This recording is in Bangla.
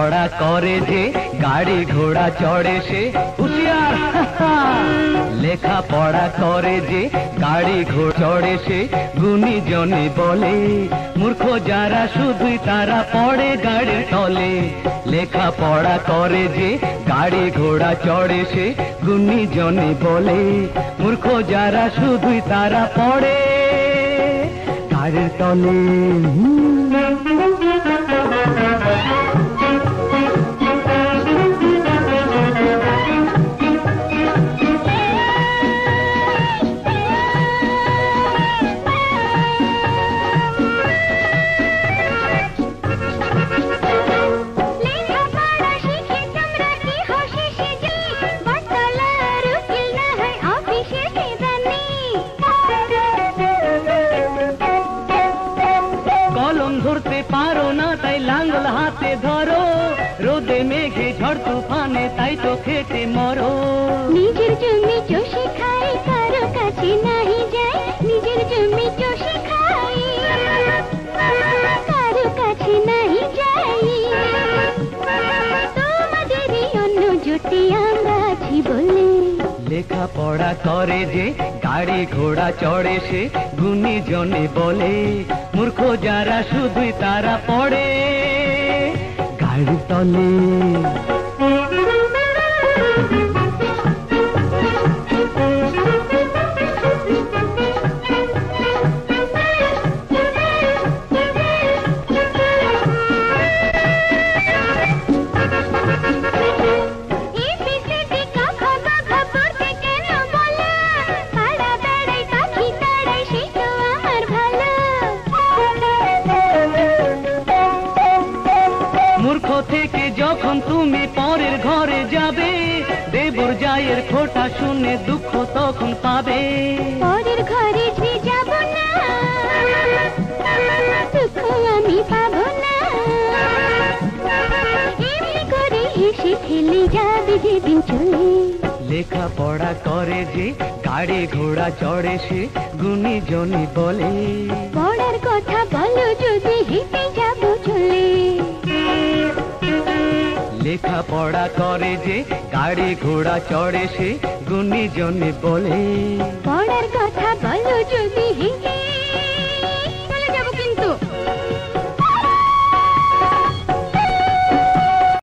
পড়া করে যে গাড়ি ঘোড়া চড়ে সে হুঁশিয়ার। লেখা পড়া করে যে গাড়ি ঘোড়া চড়ে সে গুণীজনে বলে, মূর্খ যারা শুধুই তারা পড়ে গাড়ির তলে। লেখা পড়া করে যে গাড়ি ঘোড়া চড়ে সে গুণীজনে বলে, মূর্খ যারা শুধুই তারা পড়ে গাড়ির তলে। ধরতে পারো না তাই লাঙ্গল হাতে ধরো, রোদে মেঘে ঝড় তুফানে তাই তো খেতে মরো। নিজের জমি চষে খাই কারো কাছে নাহি যাই, নিজের জমি চষে খাই কারো কাছে নাহি যাই। তোমাদেরই অন্য জোটে আমরা আছি বলে। লেখা পড়া করে যে গাড়ি ঘোড়া চড়ে সে গুণীজনে বলে, মূর্খ যারা শুধুই তারা পড়ে গাড়ির তলে। মূর্খ থেকে যখন তুমি পরের ঘরে যাবে, দেবর জায়ের খোটা শুনে দুঃখ তখন পাবে। পরের ঘরে যে যাব না, দুঃখ আমি পাবো না। এমনি করে হেসে খেলে যাবে যেদিন চলে। লেখা পড়া করে যে গাড়ি ঘোড়া চড়ে সে গুণীজনে বলে, পড়ার কথা বলো যদি হেঁটে যাব চলে। লেখা পড়া করে যে গাড়ি ঘোড়া চড়ে সে গুণীজনে বলে, পড়ার কথা বলো যদি হেঁটে